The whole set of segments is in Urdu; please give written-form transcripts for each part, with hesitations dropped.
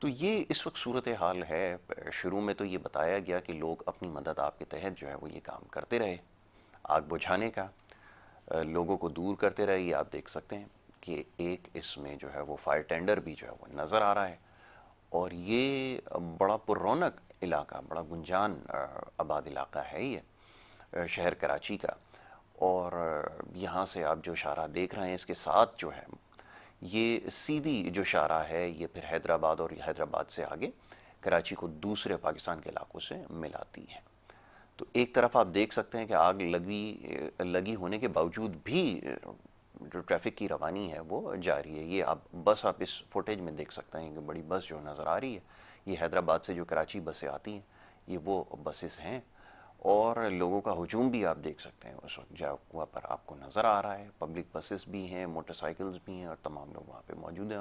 تو یہ اس وقت صورتحال ہے. شروع میں تو یہ بتایا گیا کہ لوگ اپنی مدد آپ کے تحت جو ہے وہ یہ کام کرتے رہے آگ بجھانے کا، لوگوں کو دور کرتے رہے. یہ آپ دیکھ سکتے ہیں کہ ایک اس میں جو ہے وہ فائر ٹینڈر بھی جو ہے وہ نظر آ رہا ہے. اور یہ بڑا پر رونق علاقہ، بڑا گنجان آباد علاقہ ہے یہ شہر کراچی کا. اور یہاں سے آپ جو شاہراہ دیکھ رہے ہیں اس کے ساتھ جو ہے یہ سیدھی جو شاہراہ ہے یہ پھر حیدرآباد اور حیدرآباد سے آگے کراچی کو دوسرے پاکستان کے علاقوں سے ملاتی ہے. تو ایک طرف آپ دیکھ سکتے ہیں کہ آگ لگی ہونے کے باوجود بھی جو ٹریفک کی روانی ہے وہ جاری ہے. یہ بس آپ اس فوٹیج میں دیکھ سکتے ہیں کہ بڑی بس جو نظر آ رہی ہے یہ حیدرآباد سے جو کراچی بسیں آتی ہیں یہ وہ بسز ہیں. اور لوگوں کا ہجوم بھی آپ دیکھ سکتے ہیں اس وقت جاگوا پر آپ کو نظر آ رہا ہے. پبلک بسز بھی ہیں، موٹر سائیکلز بھی ہیں، اور تمام لوگ وہاں پہ موجود ہیں.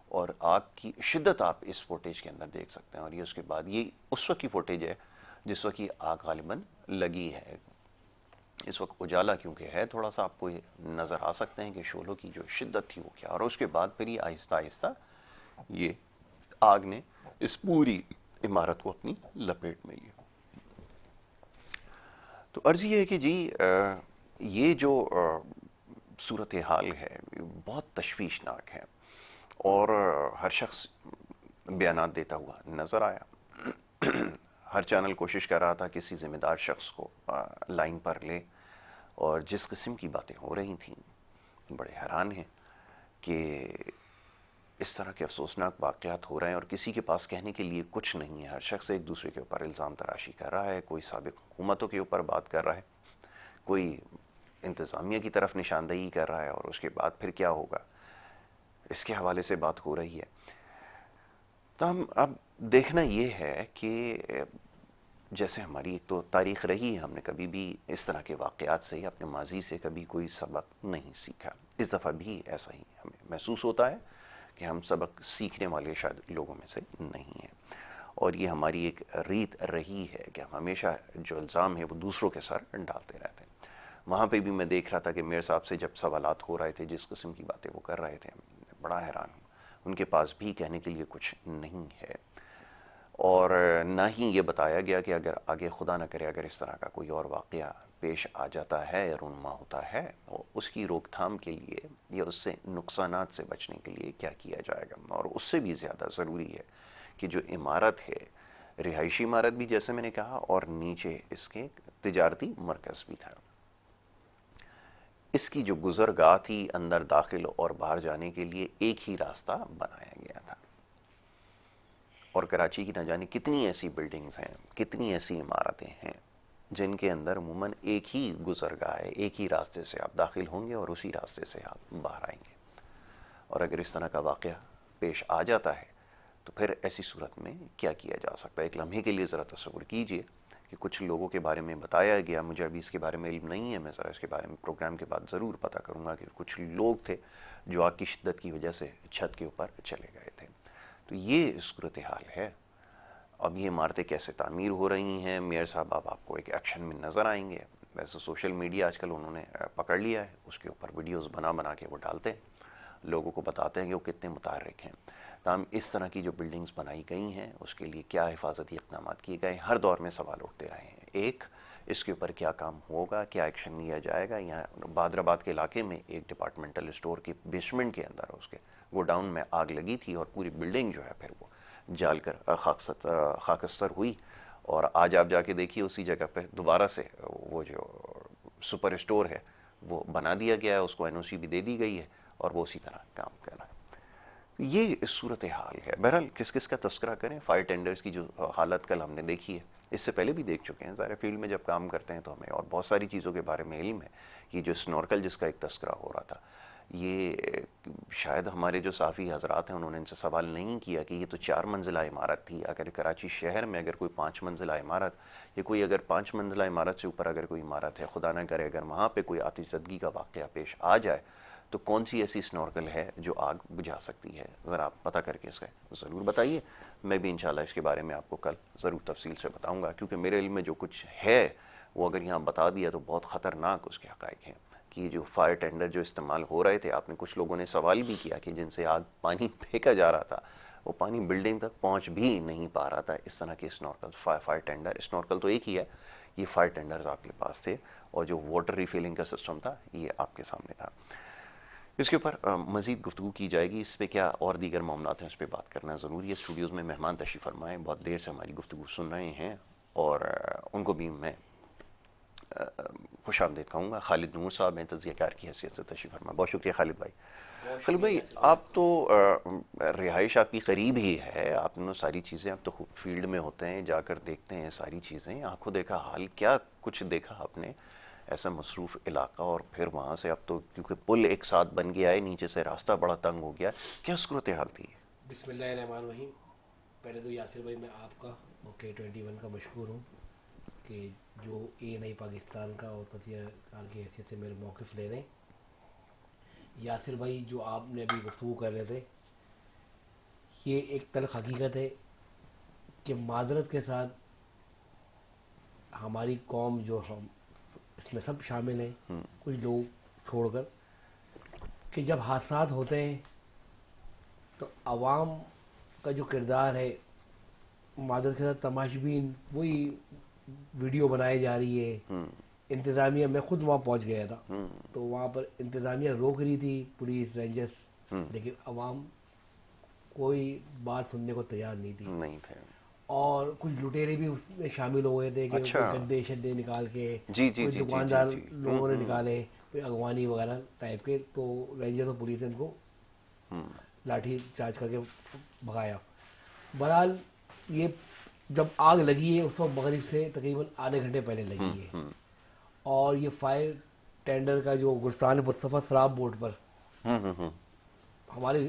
اور آگ کی شدت آپ اس فوٹیج کے اندر دیکھ سکتے ہیں. اور یہ اس کے بعد یہ اس وقت کی فوٹیج ہے جس وقت یہ آگ غالباً لگی ہے. اس وقت اجالا کیونکہ ہے تھوڑا سا آپ کو نظر آ سکتے ہیں کہ شعلوں کی جو شدت تھی وہ کیا. اور اس کے بعد پھر یہ آہستہ آہستہ یہ آگ نے اس پوری عمارت کو اپنی لپیٹ میں لیا. تو عرض یہ ہے کہ جی یہ جو صورتحال ہے بہت تشویشناک ہے. اور ہر شخص بیانات دیتا ہوا نظر آیا. ہر چینل کوشش کر رہا تھا کسی ذمہ دار شخص کو لائن پر لے. اور جس قسم کی باتیں ہو رہی تھیں بڑے حیران ہیں کہ اس طرح کے افسوسناک واقعات ہو رہے ہیں اور کسی کے پاس کہنے کے لیے کچھ نہیں ہے. ہر شخص ایک دوسرے کے اوپر الزام تراشی کر رہا ہے. کوئی سابق حکومتوں کے اوپر بات کر رہا ہے، کوئی انتظامیہ کی طرف نشاندہی کر رہا ہے. اور اس کے بعد پھر کیا ہوگا اس کے حوالے سے بات ہو رہی ہے. تو ہم اب دیکھنا یہ ہے کہ جیسے ہماری ایک تو تاریخ رہی ہے، ہم نے کبھی بھی اس طرح کے واقعات سے اپنے ماضی سے کبھی کوئی سبق نہیں سیکھا. اس دفعہ بھی ایسا ہی ہمیں محسوس ہوتا ہے کہ ہم سبق سیکھنے والے شاید لوگوں میں سے نہیں ہیں. اور یہ ہماری ایک ریت رہی ہے کہ ہم ہمیشہ جو الزام ہے وہ دوسروں کے سر ڈالتے رہتے ہیں. وہاں پہ بھی میں دیکھ رہا تھا کہ میر صاحب سے جب سوالات ہو رہے تھے جس قسم کی باتیں وہ کر رہے تھے بڑا حیران ہوں. ان کے پاس بھی کہنے کے لیے کچھ نہیں ہے. اور نہ ہی یہ بتایا گیا کہ اگر آگے خدا نہ کرے اگر اس طرح کا کوئی اور واقعہ پیش آ جاتا ہے یا رونما ہوتا ہے تو اس کی روک تھام کے لیے یا اس سے نقصانات سے بچنے کے لیے کیا کیا جائے گا. اور اس سے بھی زیادہ ضروری ہے کہ جو عمارت ہے رہائشی عمارت بھی جیسے میں نے کہا اور نیچے اس کے تجارتی مرکز بھی تھا، اس کی جو گزرگاہ تھی اندر داخل اور باہر جانے کے لیے ایک ہی راستہ بنایا گیا تھا. اور کراچی کی نہ جانے کتنی ایسی بلڈنگز ہیں، کتنی ایسی عمارتیں ہیں جن کے اندر عموماً ایک ہی گزرگاہ ہے، ایک ہی راستے سے آپ داخل ہوں گے اور اسی راستے سے آپ باہر آئیں گے. اور اگر اس طرح کا واقعہ پیش آ جاتا ہے تو پھر ایسی صورت میں کیا کیا جا سکتا ہے. ایک لمحے کے لیے ذرا تصور کیجئے کہ کچھ لوگوں کے بارے میں بتایا گیا، مجھے ابھی اس کے بارے میں علم نہیں ہے، میں ذرا اس کے بارے میں پروگرام کے بعد ضرور پتہ کروں گا کہ کچھ لوگ تھے جو آگ کی شدت کی وجہ سے چھت کے اوپر چلے گئے تھے. تو یہ صورتحال ہے. اب یہ عمارتیں کیسے تعمیر ہو رہی ہیں، میئر صاحب اب آپ کو ایک ایکشن میں نظر آئیں گے. ویسے سوشل میڈیا آج کل انہوں نے پکڑ لیا ہے، اس کے اوپر ویڈیوز بنا کے وہ ڈالتے ہیں، لوگوں کو بتاتے ہیں کہ وہ کتنے متحرک ہیں. تاہم اس طرح کی جو بلڈنگز بنائی گئی ہیں اس کے لیے کیا حفاظتی اقدامات کیے گئے، ہر دور میں سوال اٹھتے رہے ہیں. ایک اس کے اوپر کیا کام ہوگا، کیا ایکشن لیا جائے گا. یہاں بادرآباد کے علاقے میں ایک ڈپارٹمنٹل اسٹور کے بیسمنٹ کے اندر اس کے گوڈاؤن میں آگ لگی تھی اور پوری بلڈنگ جو ہے پھر وہ جال کر خاکستر ہوئی. اور آج آپ جا کے دیکھیے اسی جگہ پہ دوبارہ سے وہ جو سپر اسٹور ہے وہ بنا دیا گیا ہے، اس کو NOC بھی دے دی گئی ہے اور وہ اسی طرح کام کر رہا ہے. یہ صورتحال ہے. بہرحال کس کس کا تذکرہ کریں. فائر ٹینڈرز کی جو حالت کل ہم نے دیکھی ہے اس سے پہلے بھی دیکھ چکے ہیں. ظاہر فیلڈ میں جب کام کرتے ہیں تو ہمیں اور بہت ساری چیزوں کے بارے میں علم ہے. یہ جو سنورکل جس کا ایک تذکرہ ہو رہا تھا، یہ شاید ہمارے جو صحافی حضرات ہیں انہوں نے ان سے سوال نہیں کیا کہ یہ تو 4 منزلہ عمارت تھی. اگر کراچی شہر میں اگر کوئی 5 منزلہ عمارت یا کوئی اگر 5 منزلہ عمارت سے اوپر اگر کوئی عمارت ہے، خدا نہ کرے اگر وہاں پہ کوئی آتش زدگی کا واقعہ پیش آ جائے تو کون سی ایسی سنورکل ہے جو آگ بجھا سکتی ہے. ذرا آپ پتہ کر کے اس کا ضرور بتائیے. میں بھی انشاءاللہ اس کے بارے میں آپ کو کل ضرور تفصیل سے بتاؤں گا، کیونکہ میرے علم میں جو کچھ ہے وہ اگر یہاں بتا دیا تو بہت خطرناک اس کے حقائق ہیں. کہ جو فائر ٹینڈر جو استعمال ہو رہے تھے، آپ نے کچھ لوگوں نے سوال بھی کیا کہ جن سے آگ پانی پھینکا جا رہا تھا وہ پانی بلڈنگ تک پہنچ بھی نہیں پا رہا تھا. اس طرح کے اسنورکل, فائر ٹینڈر, اسنورکل تو ایک ہی ہے, یہ فائر ٹینڈرز آپ کے پاس تھے, اور جو واٹر ریفیلنگ کا سسٹم تھا یہ آپ کے سامنے تھا. اس کے اوپر مزید گفتگو کی جائے گی. اس پہ کیا اور دیگر معاملات ہیں, اس پہ بات کرنا ضروری ہے. اسٹوڈیوز میں مہمان تشریف فرمائے, بہت دیر سے ہماری گفتگو سن رہے ہیں, اور ان کو بھی میں خوش آمدید کہوں گا. خالد نور صاحب ہیں, تجزیہ کار کی حیثیت سے تشریف فرمائے. بہت شکریہ خالد بھائی. خالد بھائی, آپ تو رہائش آپ کی قریب ہی ہے, آپ نے ساری چیزیں, آپ تو خوب فیلڈ میں ہوتے ہیں, جا کر دیکھتے ہیں ساری چیزیں, آنکھوں دیکھا حال. کیا کچھ دیکھا آپ نے ایسا مصروف علاقہ, اور پھر وہاں سے اب تو کیونکہ پل ایک ساتھ بن گیا ہے, نیچے سے راستہ بڑا تنگ ہو گیا, کیا صورتحال تھی؟ بسم اللہ الرحمن الرحیم. پہلے تو یاسر بھائی میں آپ کا اور K21 کا مشکور ہوں کہ جو ANI پاکستان کا اور تجزیہ کار کی حیثیت سے میرے موقف لے رہے ہیں. یاسر بھائی, جو آپ نے ابھی گفتگو کر رہے تھے, یہ ایک تلخ حقیقت ہے کہ معذرت کے ساتھ ہماری قوم, جو ہم اس میں سب شامل ہیں, کچھ لوگ چھوڑ کر, کہ جب حادثات ہوتے ہیں تو عوام کا جو کردار ہے, معذرت کے ساتھ تماشبین, وہی ویڈیو بنائی جا رہی ہے. انتظامیہ, میں خود وہاں پہنچ گیا تھا, تو وہاں پر انتظامیہ روک رہی تھی, پولیس, رینجرز, لیکن عوام کوئی بات سننے کو تیار نہیں تھی. نہیں تھے. اور کچھ لٹیرے بھی اس میں شامل ہوئے تھے, کہ کوئی گدے شدے نکال کے, کوئی دکاندار لوگوں نے نکالے, کوئی اغوانی وغیرہ ٹائپ کے, تو رینجرز اور پولیس نے ان کو لاٹھی چارج کر کے بھگایا. بہرحال یہ جب آگ لگی ہے اس وقت مغرب سے تقریباً آدھے گھنٹے پہلے لگی ہے, اور یہ فائر ٹینڈر کا جو گلستان مصطفیٰ سراب بورڈ پر ہمارے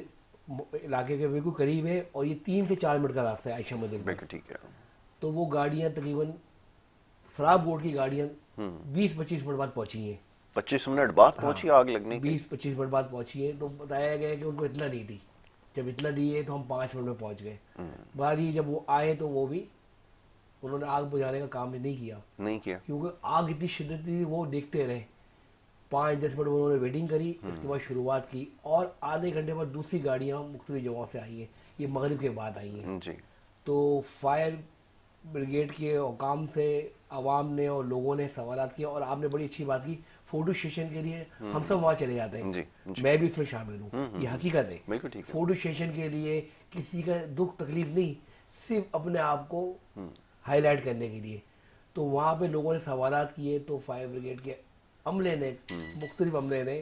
علاقے کے بالکل قریب ہے, اور یہ 3 سے 4 منٹ کا راستہ ہے عائشہ مدین پر. ٹھیک ہے. تو وہ گاڑیاں تقریباً سراب بورڈ کی گاڑیاں 20-25 منٹ بعد پہنچی ہیں. 25 منٹ بعد پہنچی آگ لگنے کی؟ 20-25 منٹ بعد پہنچی ہیں. تو بتایا گیا کہ ان کو اطلاع نہیں تھی. جب اطلاع دی ہے تو ہم 5 منٹ میں پہنچ گئے. بعد یہ جب وہ آئے تو وہ بھی انہوں نے آگ بجھانے کا کام نہیں کیا, کیونکہ آگ اتنی شدت تھی, وہ دیکھتے رہے. 5-10 منٹ انہوں نے ویٹنگ کری, اس کے بعد شروعات کی, اور آدھے گھنٹے بعد دوسری گاڑیاں مختلف جگہوں سے آئی ہیں, یہ مغرب کے بعد آئی ہیں. تو فائر بریگیڈ کے حکام سے عوام نے اور لوگوں نے سوالات کیا, اور آپ نے بڑی اچھی بات کی, فوٹو سیشن کے لیے ہم سب وہاں چلے جاتے ہیں, میں بھی اس میں شامل ہوں, یہ حقیقت ہے. فوٹو سیشن کے لیے کسی کا دکھ تکلیف نہیں, صرف اپنے آپ کو ہائی لائٹ کرنے کے لیے. تو وہاں پہ لوگوں نے سوالات کیے, تو فائر بریگیڈ کے عملے نے, مختلف عملے نے,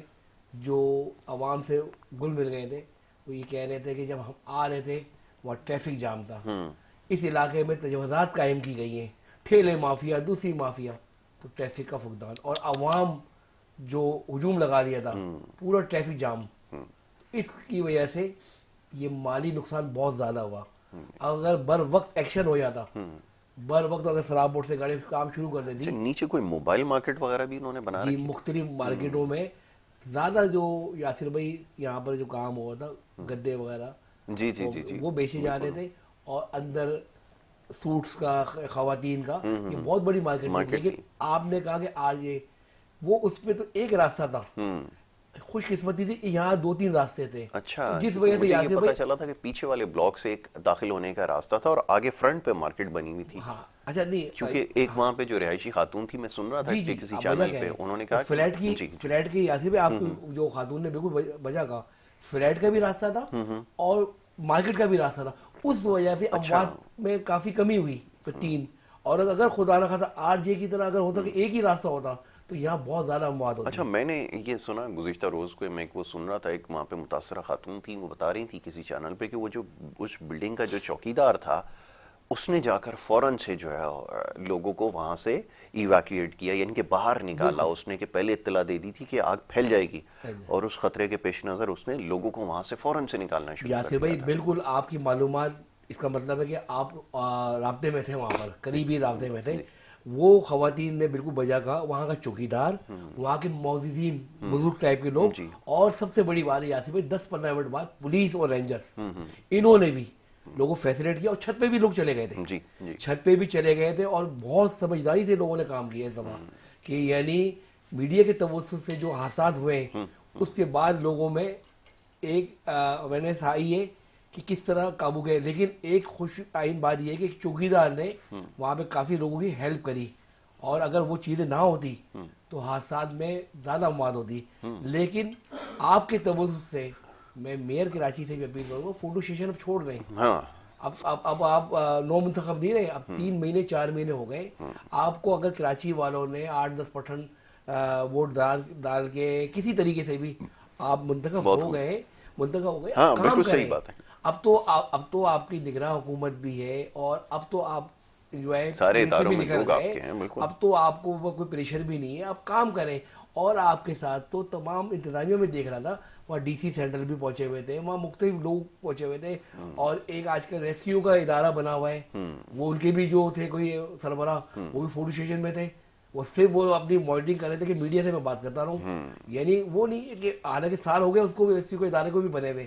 جو عوام سے گل مل گئے تھے, وہ یہ کہہ رہے تھے کہ جب ہم آ رہے تھے وہاں ٹریفک جام تھا, اس علاقے میں تجاوزات قائم کی گئی ہیں, ٹھیلے مافیا, دوسری مافیا, تو ٹریفک کا فقدان, اور عوام جو ہجوم لگا دیا تھا, پورا ٹریفک جام. اس کی وجہ سے یہ مالی نقصان بہت زیادہ ہوا. اگر بر وقت ایکشن ہو جاتا, بر وقت اگر سراب بورڈ سے گاڑی کام شروع کر دیتی. نیچے کوئی موبائل مارکیٹ وغیرہ بھی انہوں نے بنا رکھی؟ جی, مختلف مارکیٹوں میں زیادہ جو یاسر بھائی یہاں پر جو کام ہوا تھا, گدے وغیرہ وہ بیچے جا رہے تھے, اور اندر سوٹس کا, خواتین کا, یہ بہت بڑی مارکیٹ تھی. لیکن آپ نے کہا کہ آج یہ وہ, اس پہ تو ایک راستہ تھا, خوش قسمتی تھی یہاں 2-3 راستے تھے. اچھا, جس وجہ سے یہ پتا چلا تھا کہ پیچھے والے بلاک سے ایک داخل ہونے کا راستہ تھا, اور آگے فرنٹ پہ مارکیٹ بنی ہوئی تھی. ہاں, اچھا نہیں, کیونکہ ایک وہاں پہ جو رہائشی خاتون تھی, میں سن رہا تھا کسی چینل پہ, انہوں نے کہا فلیٹ کی یاسر بھائی, آپ جو خاتون نے بالکل بجا کہا, فلیٹ کا بھی راستہ تھا اور مارکیٹ کا بھی راستہ تھا. اس وجہ سے اموات میں کافی کمی ہوئی 3. اور اگر خدا نہ خواستہ RJ کی طرح اگر ہوتا کہ ایک ہی راستہ ہوتا تو یہاں بہت زیادہ اموات ہوتی. اچھا, میں نے یہ سنا گزشتہ روز کو, میں وہ سن رہا تھا, ایک وہاں پہ متاثرہ خاتون تھی, وہ بتا رہی تھی کسی چینل پہ کہ وہ جو اس بلڈنگ کا جو چوکیدار تھا, اس نے جا کر فوراً سے جو ہے لوگوں کو وہاں سے ایویکویٹ کیا, یعنی کہ باہر نکالا اس نے, کہ پہلے اطلاع دے دی تھی کہ آگ پھیل جائے گی, اور اس خطرے کے پیش نظر اس نے لوگوں کو وہاں سے فوراً سے نکالنا شروع کر دیا. یاسر بھائی بالکل آپ کی معلومات, اس کا مطلب ہے کہ آپ رابطے میں تھے, وہاں پر قریبی رابطے میں تھے. وہ خواتین نے بالکل بجا کہا, وہاں کا چوکیدار, وہاں کے معززین بزرگ ٹائپ کے لوگ, اور سب سے بڑی بات ہے یاسر بھائی 10-15 منٹ بعد پولیس اور رینجر, انہوں نے بھی لوگوں کو فیسلیٹ کیا, اور چھت پہ بھی لوگ چلے گئے تھے, چھت پہ بھی چلے گئے تھے, اور بہت سمجھداری سے لوگوں نے کام کیا اس دفعہ, کہ یعنی میڈیا کے توسط سے جو حادثات ہوئے, اس کے بعد لوگوں میں ایک اویئرنیس آئی ہے کہ کس طرح قابو گئے. لیکن ایک خوش آئین بات یہ ہے کہ چوکیدار نے وہاں پہ کافی لوگوں کی ہیلپ کری, اور اگر وہ چیزیں نہ ہوتی تو حادثات میں زیادہ مواد ہوتی. لیکن آپ کے توسط سے میں میئر کراچی سے بھی اپیل کروں گا, فوٹو سیشن اب چھوڑ رہے ہیں. اب آپ نو منتخب نہیں رہے, اب 3 مہینے 4 مہینے ہو گئے. آپ کو اگر کراچی والوں نے 8-10% ووٹ ڈال کے کسی طریقے سے بھی آپ منتخب ہو گئے, کام کریں. اب تو آپ کی نگراں حکومت بھی ہے, اور اب تو آپ جو ہے سارے اداروں میں لوگ آپ کے ہیں, اب تو آپ کو کوئی پریشر بھی نہیں ہے, آپ کام کریں. اور آپ کے ساتھ تو تمام انتظامیہ میں دیکھ رہا تھا, وہاں ڈی سی سینٹرل بھی پہنچے ہوئے تھے, وہاں مختلف لوگ پہنچے ہوئے تھے, اور ایک آج کل ریسکیو کا ادارہ بنا ہوا ہے, وہ ان کے بھی جو تھے کوئی سربراہ وہ بھی فوٹو سیشن میں تھے. وہ صرف وہ اپنی مانیٹرنگ کر رہے تھے کہ میڈیا سے میں بات کرتا رہا ہوں, یعنی وہ نہیں کہ حالانکہ سال ہو گئے اس کو ریسکیو کے ادارے کو بھی بنے ہوئے,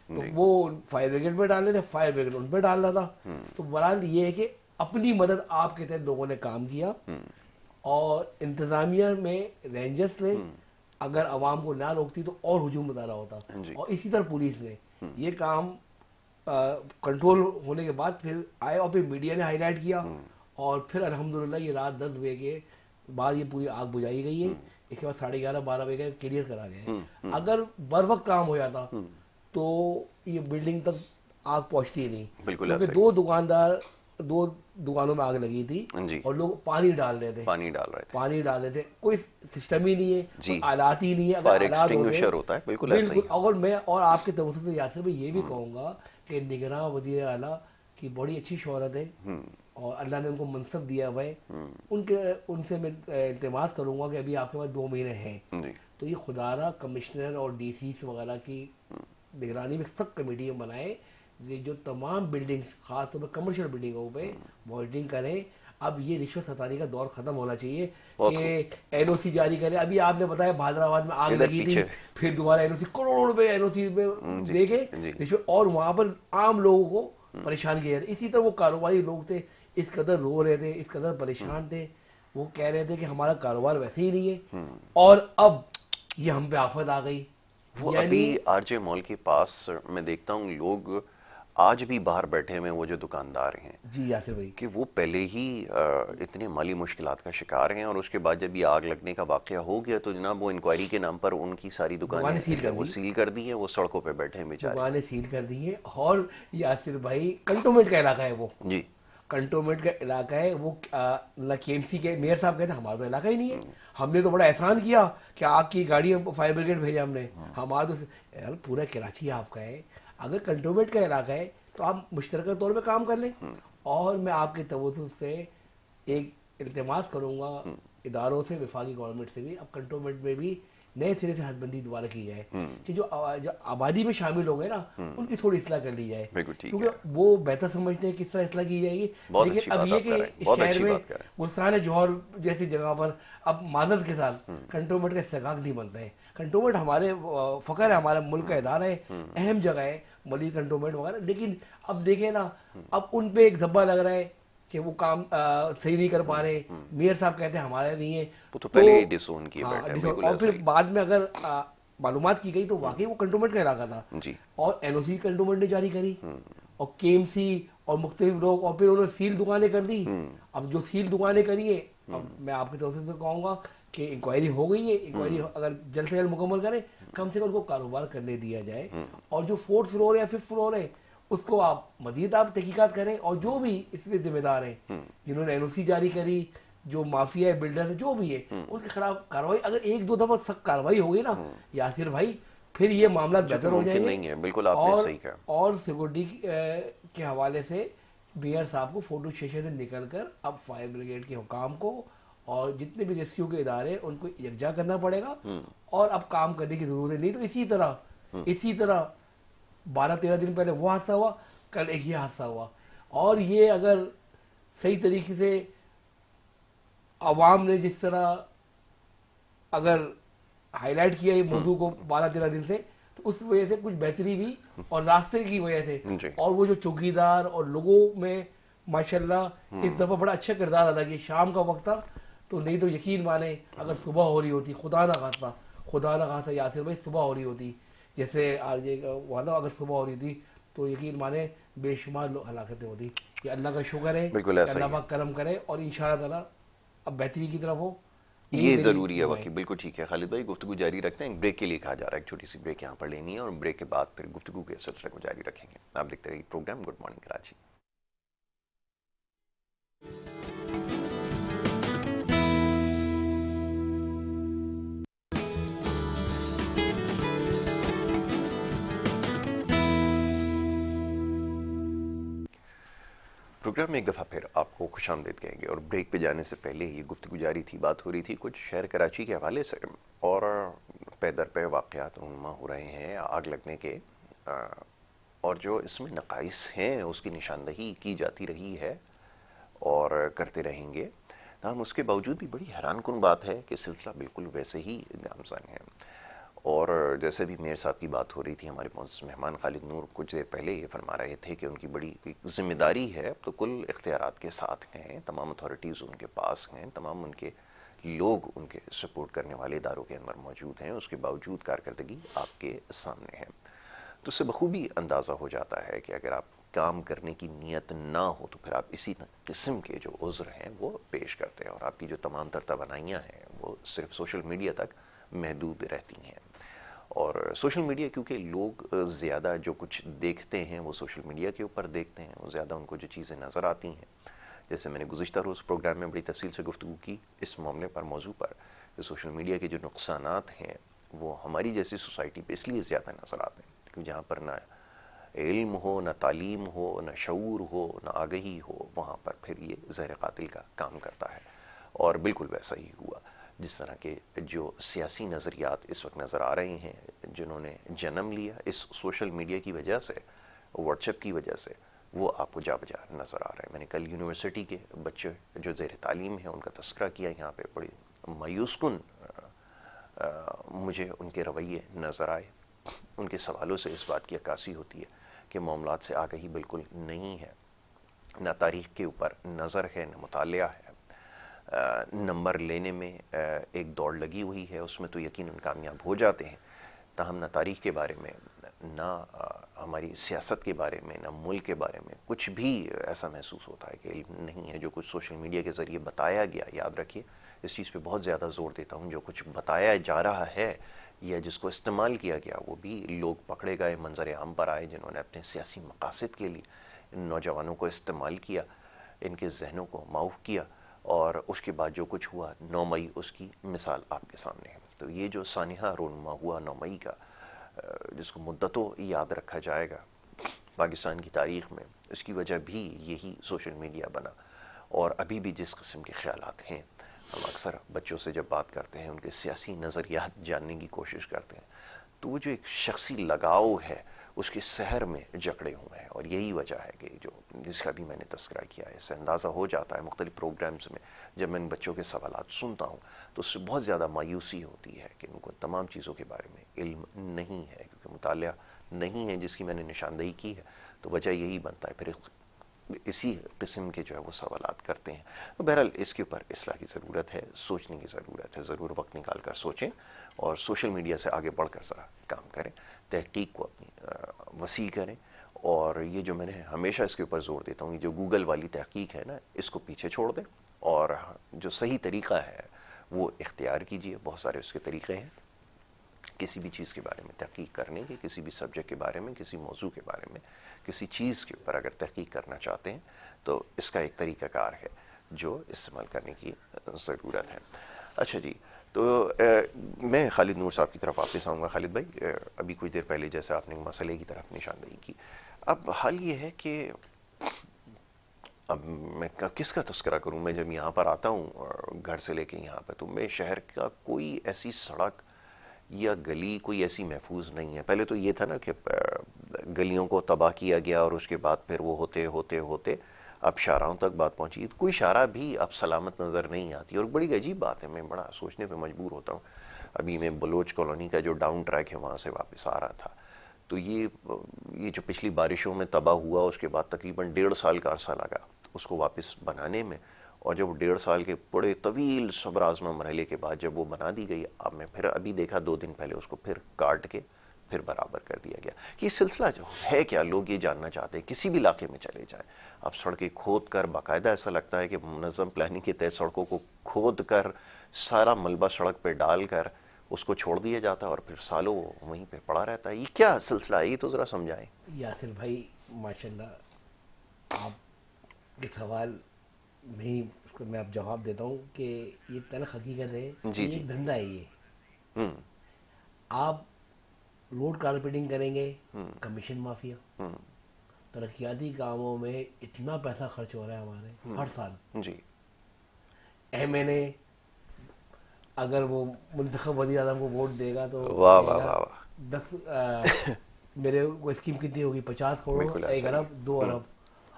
تو وہ فائر بریگیڈ میں ڈال رہے تھے, فائر بریگیڈ ان پہ ڈال رہا تھا. تو بہرحال یہ ہے کہ اپنی مدد آپ کے تحت لوگوں نے کام کیا, اور انتظامیہ میں رینجرز نے اگر عوام کو نہ روکتی تو اور ہجوم بتا رہا ہوتا, اور اسی طرح پولیس نے یہ کام کنٹرول ہونے کے بعد پھر آئے, اور پھر میڈیا نے ہائی لائٹ کیا, اور پھر الحمدللہ یہ رات 10 بجے کے بعد یہ پوری آگ بجھائی گئی ہے. اس کے بعد 11:30-12 بجے کلیئر کرا گیا ہے. اگر بر وقت کام ہو جاتا تو یہ بلڈنگ تک آگ پہنچتی نہیں, کیونکہ 2 دکانوں میں آگ لگی تھی, اور لوگ پانی ڈال رہے تھے, کوئی سسٹم ہی نہیں ہے, آلات ہی نہیں ہے. اگر آلات ہوتے بالکل. اور میں اور آپ کے توسط سے یاسر بھائی یہ بھی کہوں گا کہ نگراں وزیر اعلیٰ کی بڑی اچھی شہرت ہے, اور اللہ نے ان کو منصب دیا ہوا ہے. ان سے میں التماس کروں گا کہ ابھی آپ کے پاس 2 مہینے ہیں, تو یہ خدارہ کمشنر اور ڈی سی وغیرہ کی نگرانی میں سخت کمیٹیاں بنائے, یہ جو تمام بلڈنگز خاص طور پہ کمرشل بلڈنگوں پہ مانیٹرنگ کریں. اب یہ رشوت ستانی کا دور ختم ہونا چاہیے کہ این او سی جاری کریں. ابھی آپ نے بتایا حیدرآباد میں آگ لگی تھی, پھر دوبارہ این او سی کروڑوں روپے این او سی میں دے کے رشوت, اور وہاں پر عام لوگوں کو پریشان کیا جاتا. اسی طرح وہ کاروباری لوگ تھے, اس قدر رو رہے تھے, اس قدر پریشان تھے, وہ کہہ رہے تھے کہ ہمارا کاروبار ویسے ہی نہیں ہے, اور اب یہ ہم پہ آفت آ گئی. وہ ابھی آر جے مال کے پاس میں دیکھتا ہوں لوگ آج بھی باہر بیٹھے ہوئے, وہ جو دکاندار ہیں جی یاسر بھائی, کہ وہ پہلے ہی اتنے مالی مشکلات کا شکار ہیں, اور اس کے بعد جب یہ آگ لگنے کا واقعہ ہو گیا تو جناب وہ انکوائری کے نام پر ان کی ساری دکانیں وہ سیل کر دی ہیں, وہ سڑکوں پہ بیٹھے ہیں بیچارے, دکانیں سیل کر دی ہیں. اور یاسر بھائی کنٹونمنٹ کا علاقہ ہے, وہ جی کنٹونمنٹ کا علاقہ ہے. وہ کے ایم سی کے میئر صاحب کہتے ہیں ہمارا تو علاقہ ہی نہیں ہے, ہم نے تو بڑا احسان کیا کہ آگ کی گاڑی فائر بریگیڈ بھیجا ہم نے, ہمارا تو پورا کراچی آپ کا ہے. اگر کنٹونمنٹ کا علاقہ ہے تو آپ مشترکہ طور پہ کام کر لیں. اور میں آپ کے توسط سے ایک التماس کروں گا اداروں سے, وفاقی گورنمنٹ سے بھی, اب کنٹونمنٹ میں بھی نئے سرے سے حد بندی دوبارہ کی جائے, کہ جو آبادی میں شامل ہو گئے نا ان کی تھوڑی اصلاح کر لی جائے, کیونکہ وہ بہتر سمجھتے ہیں کس طرح اصلاح کی جائے گی. لیکن اب یہ کہ شہر میں گلستان جوہر جیسی جگہ پر اب معذرت کے ساتھ کنٹونمنٹ کا استحقاق نہیں بنتا ہے. کنٹونمنٹ ہمارے فخر ہے, ہمارے ملک کا ادارہ ہے, اہم جگہ ہے ملی کنٹونمنٹ وغیرہ. لیکن اب دیکھیں نا, اب ان پہ ایک دھبا لگ رہا ہے کہ وہ کام صحیح نہیں کر پا رہے. میئر صاحب کہتے ہیں ہمارے نہیں ہے, اور پھر بعد میں اگر معلومات کی گئی تو واقعی وہ کنٹونمنٹ کا علاقہ تھا, اور این او سی کنٹونمنٹ نے جاری کری, اور کے ایم سی اور مختلف لوگ, اور پھر انہوں نے سیل دکانیں کر دی. اب جو سیل دکانیں کری ہیں, میں آپ کی طرف سے کہوں گا کہ انکوائری ہو گئی ہے, انکوائری اگر جلد سے جلد مکمل کریں, کم سے کم ان کو کاروبار کرنے دیا جائے. اور جو 4th فلور یا 5th فلور ہے اس کو آپ مزید آپ تحقیقات کریں, اور جو بھی اس میں ذمہ دار ہیں جنہوں نے این او سی جاری کری, جو مافیا ہے, بلڈر ہے, جو بھی ہے, ان کے خلاف کارروائی, اگر 1-2 دفعہ سخت کارروائی ہوگی نا یاسر بھائی, پھر یہ معاملات بہتر ہو جائیں گے. بالکل آپ نے صحیح کہا. اور سیکورٹی کے حوالے سے میئر صاحب کو فوٹو سیشن سے نکل کر اب فائر بریگیڈ کے حکام کو اور جتنے بھی ریسکیو کے ادارے ان کو یکجا کرنا پڑے گا, اور اب کام کرنے کی ضرورت نہیں. تو اسی طرح 12-13 دن پہلے وہ حادثہ ہوا, کل ایک یہ حادثہ ہوا, اور یہ اگر صحیح طریقے سے عوام نے جس طرح اگر ہائی لائٹ کیا یہ موضوع کو 12-13 دن سے, تو اس وجہ سے کچھ بہتری بھی, اور راستے کی وجہ سے, اور وہ جو چوکیدار اور لوگوں میں ماشاءاللہ اس دفعہ بڑا اچھا کردار ادا کیا. شام کا وقت تھا تو نہیں تو یقین مانے اگر صبح ہو رہی ہوتی, خدا نہ خاصا یاسر بھائی صبح ہو رہی ہوتی, جیسے آج وعدہ اگر صبح ہو رہی تھی تو یقین مانے بے شمار ہلاکتیں ہوتی. کہ اللہ کا شکر ہے بالکل کہ ایسا اللہ ہی ہے. پاک کرم کرے اور انشاءاللہ تعالیٰ اب بہتری کی طرف ہو. یہ ضروری ہے واقعی. بالکل ٹھیک ہے خالد بھائی, گفتگو جاری رکھتے ہیں. ایک بریک کے لیے کہا جا رہا ہے, ایک چھوٹی سی بریک یہاں پر لینی ہے اور بریک کے بعد پھر گفتگو کے سلسلے کو جاری رکھیں گے. آپ دیکھتے رہیے programme good morning Karachi. Programme میں ایک دفعہ پھر آپ کو خوش آمدید کہیں گے, اور بریک پہ جانے سے پہلے یہ گفتگو جاری تھی, بات ہو رہی تھی کچھ شہر کراچی کے حوالے سے, اور پے در پے واقعات رونما ہو رہے ہیں آگ لگنے کے, اور جو اس میں نقائص ہیں اس کی نشاندہی کی جاتی رہی ہے اور کرتے رہیں گے. تاہم اس کے باوجود بھی بڑی حیران کن بات ہے کہ سلسلہ بالکل ویسے ہی گامزن ہے. اور جیسے بھی میر صاحب کی بات ہو رہی تھی, ہمارے معزز مہمان خالد نور کچھ دیر پہلے یہ فرما رہے تھے کہ ان کی بڑی ذمہ داری ہے, اب تو کل اختیارات کے ساتھ ہیں, تمام اتھارٹیز ان کے پاس ہیں, تمام ان کے لوگ ان کے سپورٹ کرنے والے اداروں کے اندر موجود ہیں, اس کے باوجود کارکردگی آپ کے سامنے ہے. تو اس سے بخوبی اندازہ ہو جاتا ہے کہ اگر آپ کام کرنے کی نیت نہ ہو تو پھر آپ اسی قسم کے جو عذر ہیں وہ پیش کرتے ہیں, اور آپ کی جو تمام تر توانائیاں ہیں وہ صرف سوشل میڈیا تک محدود رہتی ہیں. اور سوشل میڈیا کیونکہ لوگ زیادہ جو کچھ دیکھتے ہیں وہ سوشل میڈیا کے اوپر دیکھتے ہیں, وہ زیادہ ان کو جو چیزیں نظر آتی ہیں, جیسے میں نے گزشتہ روز پروگرام میں بڑی تفصیل سے گفتگو کی اس معاملے پر, موضوع پر, کہ سوشل میڈیا کے جو نقصانات ہیں وہ ہماری جیسی سوسائٹی پہ اس لیے زیادہ نظر آتے ہیں کہ جہاں پر نہ علم ہو, نہ تعلیم ہو, نہ شعور ہو, نہ آگہی ہو, وہاں پر پھر یہ زہر قاتل کا کام کرتا ہے. اور بالکل ویسا ہی ہوا جس طرح کے جو سیاسی نظریات اس وقت نظر آ رہے ہیں, جنہوں نے جنم لیا اس سوشل میڈیا کی وجہ سے, واٹس ایپ کی وجہ سے, وہ آپ کو جا بجا نظر آ رہا ہے. میں نے کل یونیورسٹی کے بچے جو زیر تعلیم ہیں ان کا تذکرہ کیا یہاں پہ, بڑی مایوس کن مجھے ان کے رویے نظر آئے. ان کے سوالوں سے اس بات کی عکاسی ہوتی ہے کہ معاملات سے آگہی بالکل نہیں ہے, نہ تاریخ کے اوپر نظر ہے, نہ مطالعہ ہے. نمبر لینے میں ایک دوڑ لگی ہوئی ہے, اس میں تو یقیناً کامیاب ہو جاتے ہیں, تاہم نہ تاریخ کے بارے میں, نہ ہماری سیاست کے بارے میں, نہ ملک کے بارے میں کچھ بھی ایسا محسوس ہوتا ہے کہ علم نہیں ہے. جو کچھ سوشل میڈیا کے ذریعے بتایا گیا, یاد رکھیے اس چیز پہ بہت زیادہ زور دیتا ہوں, جو کچھ بتایا جا رہا ہے یا جس کو استعمال کیا گیا وہ بھی لوگ پکڑے گئے, منظر عام پر آئے, جنہوں نے اپنے سیاسی مقاصد کے لیے ان نوجوانوں کو استعمال کیا, ان کے ذہنوں کو معاف کیا, اور اس کے بعد جو کچھ ہوا 9 مئی اس کی مثال آپ کے سامنے ہے. تو یہ جو سانحہ رونما ہوا 9 مئی کا, جس کو مدتوں یاد رکھا جائے گا پاکستان کی تاریخ میں, اس کی وجہ بھی یہی سوشل میڈیا بنا. اور ابھی بھی جس قسم کے خیالات ہیں, ہم اکثر بچوں سے جب بات کرتے ہیں ان کے سیاسی نظریات جاننے کی کوشش کرتے ہیں, تو وہ جو ایک شخصی لگاؤ ہے اس کے سحر میں جکڑے ہوئے ہیں. اور یہی وجہ ہے کہ جو جس کا بھی میں نے تذکرہ کیا ہے, اس سے اندازہ ہو جاتا ہے مختلف پروگرامز میں جب میں ان بچوں کے سوالات سنتا ہوں تو اس سے بہت زیادہ مایوسی ہوتی ہے کہ ان کو تمام چیزوں کے بارے میں علم نہیں ہے, کیونکہ مطالعہ نہیں ہے جس کی میں نے نشاندہی کی ہے. تو وجہ یہی بنتا ہے, پھر اسی قسم کے جو ہے وہ سوالات کرتے ہیں. بہرحال اس کے اوپر اصلاح کی ضرورت ہے, سوچنے کی ضرورت ہے, ضرور وقت نکال کر سوچیں اور سوشل میڈیا سے آگے بڑھ کر ذرا کام کریں, تحقیق کو اپنی وسیع کریں. اور یہ جو میں نے ہمیشہ اس کے اوپر زور دیتا ہوں, یہ جو گوگل والی تحقیق ہے نا, اس کو پیچھے چھوڑ دیں اور جو صحیح طریقہ ہے وہ اختیار کیجئے. بہت سارے اس کے طریقے ہیں کسی بھی چیز کے بارے میں تحقیق کرنے کے, کسی بھی سبجیکٹ کے بارے میں, کسی موضوع کے بارے میں, کسی چیز کے اوپر اگر تحقیق کرنا چاہتے ہیں تو اس کا ایک طریقہ کار ہے جو استعمال کرنے کی ضرورت ہے. اچھا جی, تو میں خالد نور صاحب کی طرف واپس آؤں گا. خالد بھائی, ابھی کچھ دیر پہلے جیسے آپ نے مسئلے کی طرف نشاندہی کی, اب حال یہ ہے کہ اب میں کس کا تذکرہ کروں. میں جب یہاں پر آتا ہوں گھر سے لے کے یہاں پہ, تو میں شہر کا کوئی ایسی سڑک یا گلی کوئی ایسی محفوظ نہیں ہے. پہلے تو یہ تھا نا کہ گلیوں کو تباہ کیا گیا اور اس کے بعد پھر وہ ہوتے ہوتے ہوتے اب شاہراہوں تک بات پہنچی. کوئی شاہراہ بھی اب سلامت نظر نہیں آتی, اور بڑی عجیب بات ہے, میں بڑا سوچنے پہ مجبور ہوتا ہوں. ابھی میں بلوچ کالونی کا جو ڈاؤن ٹریک ہے وہاں سے واپس آ رہا تھا, تو یہ جو پچھلی بارشوں میں تباہ ہوا اس کے بعد تقریباً 1.5 سال کا عرصہ لگا اس کو واپس بنانے میں. اور جب 1.5 سال کے بڑے طویل صبر آزما مرحلے کے بعد جب وہ بنا دی گئی, اب میں پھر ابھی دیکھا 2 دن پہلے اس کو پھر کاٹ کے پھر برابر کر دیا گیا. یہ سلسلہ جو ہے کیا, لوگ یہ جاننا چاہتے ہیں. کسی بھی علاقے میں چلے جائیں, اب سڑکیں کھود کر, باقاعدہ ایسا لگتا ہے کہ منظم پلاننگ کے تحت سڑکوں کو کھود کر سارا ملبہ سڑک پہ ڈال کر اس کو چھوڑ دیا جاتا ہے اور پھر سالوں وہیں پہ پڑا رہتا ہے. یہ کیا سلسلہ ہے, یہ تو ذرا سمجھائیں. یاسر بھائی ماشاءاللہ آپ کے سوال نہیں, اس کو میں اب جواب دیتا ہوں کہ یہ تلخ حقیقت ہے, یہ دھندا ہے. یہ آپ روڈ کارپیٹنگ کریں گے, کمیشن مافیا, ترقیاتی کاموں میں اتنا پیسہ خرچ ہو رہا ہے ہمارے ہر سال. جی ایم این اے اگر وہ منتخب وزیر اعظم کو ووٹ دے گا تو 10 میرے وہ اسکیم کتنی ہوگی, 50 کروڑ, 1 ارب, 2 ارب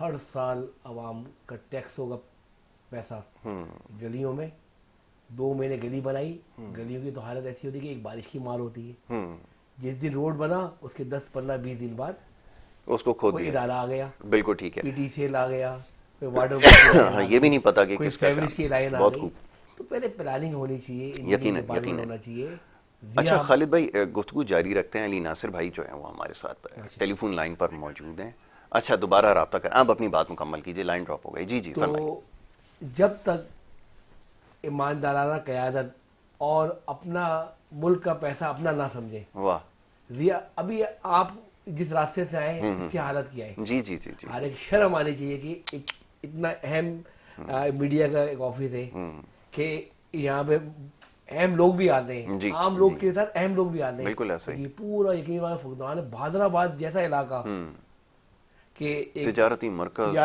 ہر سال عوام کا ٹیکس ہوگا پیسہ. گلیوں میں 2 مہینے گلی بنائی, گلیوں کی تو حالت ایسی ہوتی ہے کہ ایک بارش کی مار ہوتی ہے. جس دن روڈ بنا اس کے 10 15 20 دن بعد اس کو کھود کوئی ادارہ آ گیا, بالکل ٹھیک ہے, پی ٹی سی ایل آ گیا, واٹر یہ بھی نہیں پتا کہ کوئی فیوریج کی لائن آ گئی. تو پہلے پلاننگ ہونی چاہیے, یقیناً ہونا چاہیے. اچھا خالد بھائی, گفتگو جاری رکھتے ہیں. علی ناصر بھائی جو ہیں وہ ہمارے ساتھ ٹیلی فون لائن پر موجود ہیں. اچھا دوبارہ رابطہ کریں, آپ اپنی بات مکمل کیجیے, لائن ڈراپ ہو گئی. جی فرمائیے. تو جب تک ایماندارانہ قیادت اور اپنا ملک کا پیسہ اپنا نہ سمجھے, ابھی آپ جس راستے سے آئے اس کی حالت کیا ہے. جی ہر ایک شرم آنی چاہیے کہ اتنا اہم میڈیا کا ایک آفس ہے کہ یہاں پہ اہم لوگ بھی آتے ہیں, عام لوگ کے ساتھ اہم لوگ بھی آتے ہیں. بالکل ایسا ہی. یہ پورا یقینی بات فقدان ہے. بہادرآباد جیسا علاقہ کہ تجارتی مرکز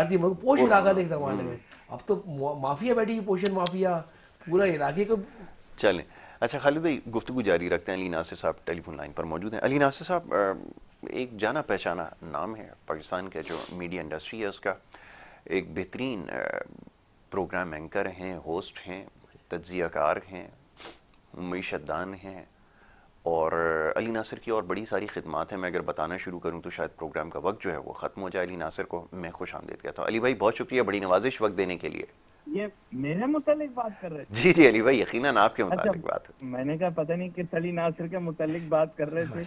پوش علاقہ تھا ایک زمانے میں, اب تو مافیا بیٹھی, پوشن مافیا پورا علاقے کو. چلیں اچھا خالد بھائی, گفتگو جاری رکھتے ہیں. علی ناصر صاحب ٹیلی فون لائن پر موجود ہیں. علی ناصر صاحب, ایک جانا پہچانا نام ہے پاکستان کا جو میڈیا انڈسٹری ہے اس کا, ایک بہترین پروگرام اینکر ہیں, ہوسٹ ہیں, تجزیہ کار ہیں, معیشت دان ہیں, اور علی ناصر کی اور بڑی ساری خدمات ہیں. میں اگر بتانا شروع کروں تو شاید پروگرام کا وقت جو ہے وہ ختم ہو جائے. علی ناصر کو میں خوش آمدید کہتا ہوں. علی بھائی بہت شکریہ, بڑی نوازش وقت دینے کے لیے. یہ میرے متعلق بات کر رہے تھے؟ جی علی بھائی, یقیناً آپ کے متعلق بات ہے. میں نے کہا پتہ نہیں کہ علی ناصر کے متعلق بات کر رہے تھے.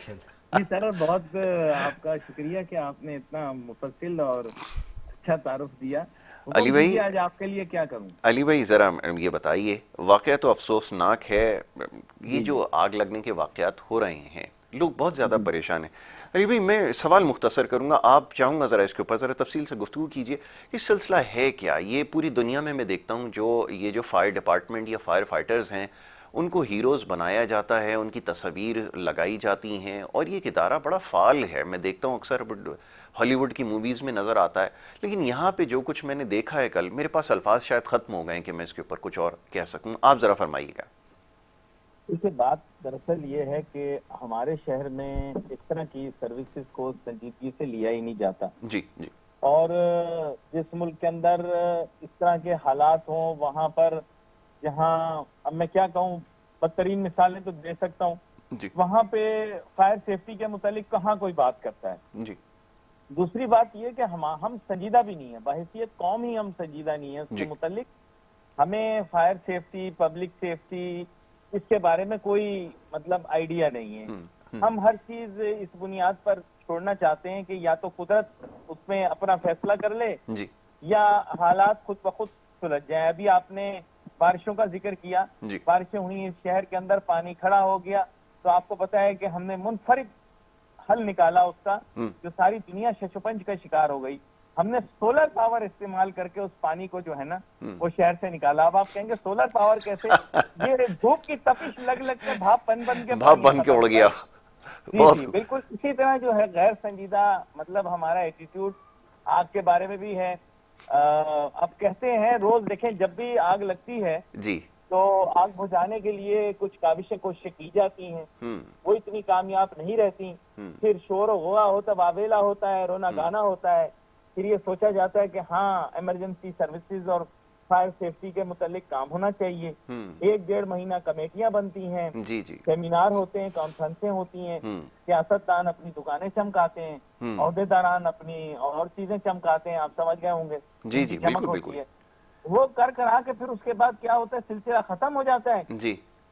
جی سر, بہت آپ کا شکریہ کہ آپ نے اتنا مفصل اور اچھا تعارف دیا. علی بھائی, آج آپ کے لیے کیا کروں؟ علی بھائی ذرا یہ بتائیے, واقعہ تو افسوسناک ہے, یہ جو آگ لگنے کے واقعات ہو رہے ہیں, لوگ بہت زیادہ پریشان ہیں. علی بھائی میں سوال مختصر کروں گا, آپ چاہوں گا ذرا اس کے اوپر ذرا تفصیل سے گفتگو کیجیے. یہ سلسلہ ہے کیا؟ یہ پوری دنیا میں دیکھتا ہوں یہ جو فائر ڈپارٹمنٹ یا فائر فائٹرز ہیں ان کو ہیروز بنایا جاتا ہے, ان کی تصاویر لگائی جاتی ہیں, اور یہ ادارہ بڑا فعال ہے. میں دیکھتا ہوں اکثر ہالی ووڈ کی موویز میں نظر آتا ہے, لیکن یہاں پہ جو کچھ میں نے دیکھا ہے کل, میرے پاس الفاظ شاید ختم ہو گئے کہ میں اس کے اوپر کچھ اور کہہ سکوں. آپ ذرا فرمائیے گا. اس بات دراصل یہ ہے کہ ہمارے شہر میں اس طرح کی سروسز کو سنجیدگی سے لیا ہی نہیں جاتا. جی اور جس ملک کے اندر اس طرح کے حالات ہوں, وہاں پر جہاں اب میں کیا کہوں, بدترین مثالیں تو دے سکتا ہوں, وہاں پہ فائر سیفٹی کے متعلق کہاں کوئی بات کرتا ہے. دوسری بات یہ کہ ہم سنجیدہ بھی نہیں ہیں, بحیثیت قوم ہی ہم سنجیدہ نہیں ہیں اس کے متعلق. ہمیں فائر سیفٹی, پبلک سیفٹی, اس کے بارے میں کوئی مطلب آئیڈیا نہیں ہے. ہم ہر چیز اس بنیاد پر چھوڑنا چاہتے ہیں کہ یا تو قدرت اس میں اپنا فیصلہ کر لے یا حالات خود بخود سلجھ جائیں. ابھی آپ نے بارشوں کا ذکر کیا, بارشیں ہوئی, اس شہر کے اندر پانی کھڑا ہو گیا, تو آپ کو پتا ہے کہ ہم نے منفرد حل نکالا اس کا, جو ساری دنیا ششپنج کا شکار ہو گئی. ہم نے سولر پاور استعمال کر کے اس پانی کو جو ہے نا وہ شہر سے نکالا. اب آپ کہیں گے سولر پاور کیسے؟ یہ دھوپ کی تپش لگ لگ کے بھاپ بن کے اڑ گیا. جی بالکل اسی طرح جو ہے غیر سنجیدہ مطلب ہمارا ایٹیٹیوڈ آگ کے بارے میں بھی ہے. اب کہتے ہیں روز دیکھیں جب بھی آگ لگتی ہے تو آگ بجھانے کے لیے کچھ کاوشیں کوششیں کی جاتی ہیں, وہ اتنی کامیاب نہیں رہتی. پھر شور و غوا ہوتا, واویلا ہوتا ہے, رونا گانا ہوتا ہے. پھر یہ سوچا جاتا ہے کہ ہاں ایمرجنسی سروسز اور فائر سیفٹی کے متعلق کام ہونا چاہیے. 1-1.5 مہینہ کمیٹیاں بنتی ہیں, سیمینار ہوتے ہیں, کانفرنسیں ہوتی ہیں, سیاستدان اپنی دکانیں چمکاتے ہیں, عہدیداران اپنی اور چیزیں چمکاتے ہیں. آپ سمجھ گئے ہوں گے چمک ہوتی ہے. وہ کر آ کے پھر اس کے بعد کیا ہوتا ہے, سلسلہ ختم ہو جاتا ہے.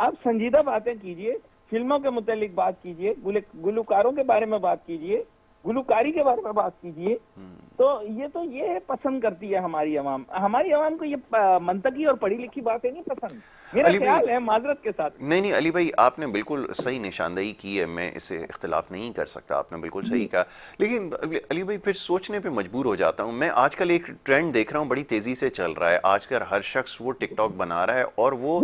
آپ سنجیدہ باتیں کیجئے, فلموں کے متعلق بات کیجئے, گلوکاروں کے بارے میں بات کیجئے, گلوکاری کے بارے میں بات کیجئے. تو یہ پسند کرتی ہے ہماری عوام کو یہ منطقی اور پڑھی لکھی باتیں نہیں پسند, میرا خیال ہے معذرت کے ساتھ. نہیں علی بھائی, آپ نے بالکل صحیح نشاندہی کی ہے, میں اسے اختلاف نہیں کر سکتا, آپ نے بالکل صحیح کہا. لیکن علی بھائی پھر سوچنے پہ مجبور ہو جاتا ہوں میں. آج کل ایک ٹرینڈ دیکھ رہا ہوں بڑی تیزی سے چل رہا ہے, آج کل ہر شخص وہ ٹک ٹاک بنا رہا ہے, اور وہ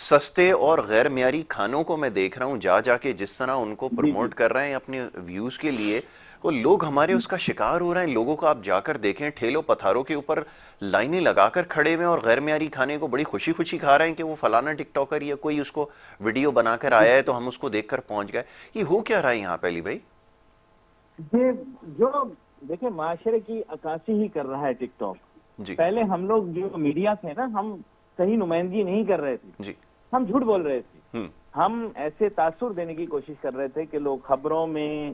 سستے اور غیر معیاری کھانوں کو میں دیکھ رہا ہوں جا کے جس طرح ان کو پروموٹ کر رہے ہیں اپنے ویوز کے لیے. وہ لوگ ہمارے اس کا شکار ہو رہے ہیں. لوگوں کو آپ جا کر دیکھیں ٹھیلوں پتھاروں کے اوپر لائنیں لگا کر کھڑے ہوئے اور غیر معیاری کھانے کو بڑی خوشی خوشی کھا رہے ہیں کہ وہ فلانا ٹک ٹاکر یا کوئی اس کو ویڈیو بنا کر آیا ہے تو ہم اس کو دیکھ کر پہنچ گئے. یہ ہو کیا رہا ہے یہاں پہ علی بھائی؟ یہ جو دیکھیں معاشرے کی عکاسی ہی کر رہا ہے ٹک ٹاک. پہلے ہم لوگ جو میڈیا تھے نا, ہم صحیح نمائندگی نہیں کر رہے تھے, ہم جھوٹ بول رہے تھے. ہم ایسے تاثر دینے کی کوشش کر رہے تھے کہ لوگ خبروں میں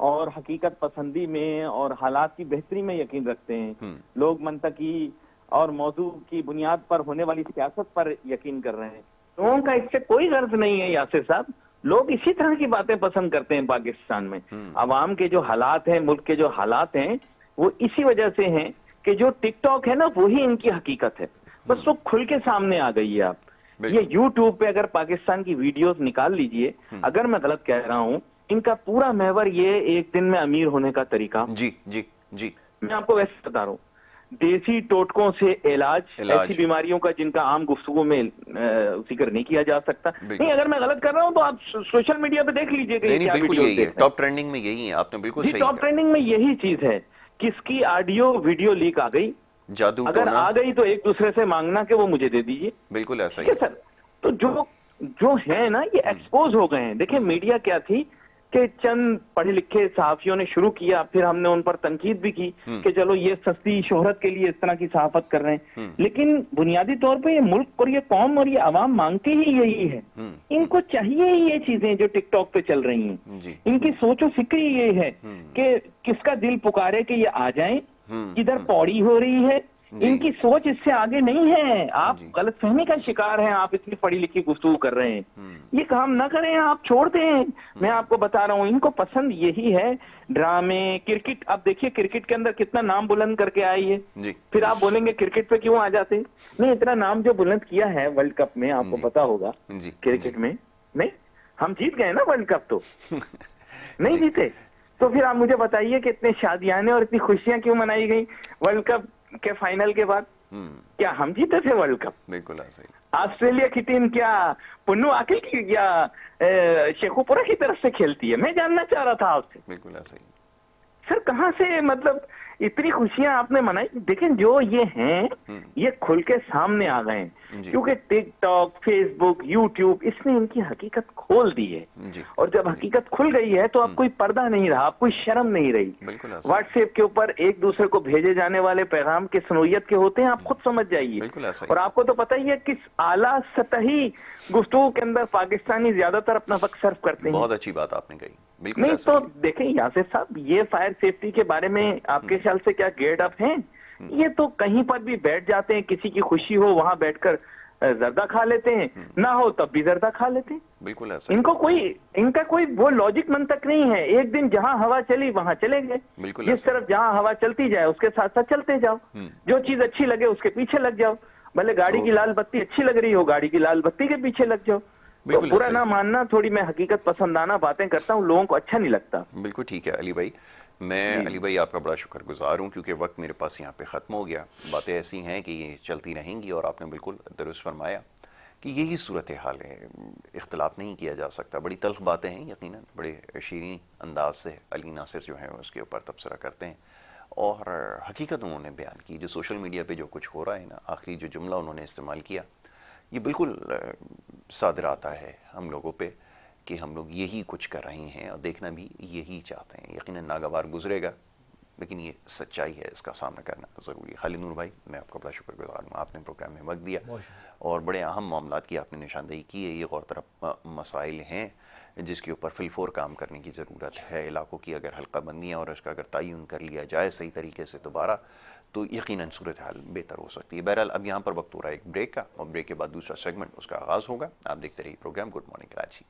اور حقیقت پسندی میں اور حالات کی بہتری میں یقین رکھتے ہیں. لوگ منطقی اور موضوع کی بنیاد پر ہونے والی سیاست پر یقین کر رہے ہیں. لوگوں کا اس سے کوئی غرض نہیں ہے یاسر صاحب. لوگ اسی طرح کی باتیں پسند کرتے ہیں پاکستان میں. عوام کے جو حالات ہیں, ملک کے جو حالات ہیں, وہ اسی وجہ سے ہیں کہ جو ٹک ٹاک ہے نا وہی ان کی حقیقت ہے. بس وہ کھل کے سامنے آ گئی ہے. آپ یہ یوٹیوب پہ اگر پاکستان کی ویڈیوز نکال لیجئے, اگر میں غلط کہہ رہا ہوں, ان کا پورا محور یہ ایک دن میں امیر ہونے کا طریقہ. میں آپ کو ویسے بتا رہا ہوں, دیسی ٹوٹکوں سے علاج, ایسی بیماریوں کا جن کا عام گفتگو میں ذکر نہیں کیا جا سکتا. نہیں, اگر میں غلط کر رہا ہوں تو آپ سوشل میڈیا پہ دیکھ لیجئے کہ کیا ویڈیوز دیکھ. ٹاپ ٹرینڈنگ میں یہی ہے, آپ نے بالکل صحیح کہا. ٹاپ ٹرینڈنگ میں یہی چیز ہے. کس کی آڈیو ویڈیو لیک آ گئی, اگر آ گئی تو ایک دوسرے سے مانگنا کہ وہ مجھے دے دیجئے. بالکل ایسا ہی ہے سر. تو جو ہے نا یہ ایکسپوز ہو گئے ہیں. دیکھیں میڈیا کیا تھی کہ چند پڑھے لکھے صحافیوں نے شروع کیا, پھر ہم نے ان پر تنقید بھی کی کہ چلو یہ سستی شہرت کے لیے اس طرح کی صحافت کر رہے ہیں. لیکن بنیادی طور پہ یہ ملک اور یہ قوم اور یہ عوام مانگتے ہی یہی ہے. ان کو چاہیے یہ چیزیں جو ٹک ٹاک پہ چل رہی ہیں. ان کی سوچ و فکر یہ ہے کہ کس کا دل پکارے کہ یہ آ جائیں, ادھر پوڑی ہو رہی ہے. ان کی سوچ اس سے آگے نہیں ہے. آپ غلط فہمی کا شکار ہیں, آپ اتنی پڑھی لکھی گفتگو کر رہے ہیں. یہ کام نہ کریں, آپ چھوڑ دیں. میں آپ کو بتا رہا ہوں ان کو پسند یہی ہے ڈرامے, کرکٹ. اب دیکھیے کرکٹ کے اندر کتنا نام بلند کر کے آئی ہے. پھر آپ بولیں گے کرکٹ پہ کیوں آ جاتے ہیں. نہیں, اتنا نام جو بلند کیا ہے ورلڈ کپ میں, آپ کو پتا ہوگا کرکٹ میں, نہیں ہم جیت گئے نا ورلڈ کپ. تو نہیں جیتے تو پھر آپ مجھے بتائیے کہ اتنے شادیانے اور اتنی خوشیاں کیوں منائی گئی ورلڈ کپ کے فائنل کے بعد. کیا ہم جیتے تھے ورلڈ کپ؟ بالکل ایسا ہی. آسٹریلیا کی ٹیم کیا پنو عاقل کی یا شیخو پورہ کی طرف سے کھیلتی ہے؟ میں جاننا چاہ رہا تھا آپ سے. بالکل ایسا ہی. سر کہاں سے مطلب اتنی خوشیاں آپ نے منائی؟ دیکھیں جو یہ ہیں یہ کھل کے سامنے آ گئے ہیں کیونکہ ٹک ٹاک, فیس بک, یوٹیوب, اس نے ان کی حقیقت کھول دی ہے. اور جب حقیقت کھل گئی ہے تو اب کوئی پردہ نہیں رہا, اب کوئی شرم نہیں رہی. واٹس ایپ کے اوپر ایک دوسرے کو بھیجے جانے والے پیغام کس نوعیت کے ہوتے ہیں آپ خود سمجھ جائیے. اور آپ کو تو پتہ ہی ہے کس اعلیٰ سطحی گفتگو کے اندر پاکستانی زیادہ تر اپنا وقت صرف کرتے ہیں. بہت اچھی بات آپ نے کہی. نہیں تو دیکھیں یاسر صاحب, یہ فائر سیفٹی کے بارے میں آپ کے خیال سے کیا گیٹ اپ ہیں؟ یہ تو کہیں پر بھی بیٹھ جاتے ہیں, کسی کی خوشی ہو وہاں بیٹھ کر زردہ کھا لیتے ہیں, نہ ہو تب بھی زردہ کھا لیتے ہیں. بالکل ایسا. ان کا کوئی وہ لاجک منطق نہیں ہے. ایک دن جہاں ہوا چلی وہاں چلیں گے, جس طرف جہاں ہوا چلتی جائے اس کے ساتھ ساتھ چلتے جاؤ. جو چیز اچھی لگے اس کے پیچھے لگ جاؤ. بھلے گاڑی کی لال بتی اچھی لگ رہی ہو, گاڑی کی لال بتی کے پیچھے لگ جاؤ. برا نہ ماننا, تھوڑی میں حقیقت پسندانہ باتیں کرتا ہوں, لوگوں کو اچھا نہیں لگتا. بالکل ٹھیک ہے علی بھائی. میں علی بھائی آپ کا بڑا شکر گزار ہوں کیونکہ وقت میرے پاس یہاں پہ ختم ہو گیا. باتیں ایسی ہیں کہ یہ چلتی رہیں گی اور آپ نے بالکل درست فرمایا کہ یہی صورتحال ہے, اختلاف نہیں کیا جا سکتا. بڑی تلخ باتیں ہیں یقیناً, بڑے شیریں انداز سے علی ناصر جو ہیں اس کے اوپر تبصرہ کرتے ہیں اور حقیقت انہوں نے بیان کی. جو سوشل میڈیا پہ جو کچھ ہو رہا ہے نا, آخری جو جملہ انہوں نے استعمال کیا یہ بالکل صادر آتا ہے ہم لوگوں پہ کہ ہم لوگ یہی کچھ کر رہے ہیں اور دیکھنا بھی یہی چاہتے ہیں. یقیناً ناگوار گزرے گا لیکن یہ سچائی ہے, اس کا سامنا کرنا ضروری ہے. خالد نور بھائی میں آپ کا بڑا شکر گزار ہوں, آپ نے پروگرام میں وقت دیا اور بڑے اہم معاملات کی آپ نے نشاندہی کی ہے. یہ غور طرف مسائل ہیں جس کے اوپر فی الفور کام کرنے کی ضرورت ہے. علاقوں کی اگر حلقہ بندیاں اور اس کا اگر تعین کر لیا جائے صحیح طریقے سے دوبارہ تو یقیناً صورتحال بہتر ہو سکتی ہے. بہرحال اب یہاں پر وقت ہو رہا ہے ایک بریک کا، اور بریک کے بعد دوسرا سیگمنٹ اس کا آغاز ہوگا. آپ دیکھتے رہیے پروگرام گڈ مارننگ کراچی.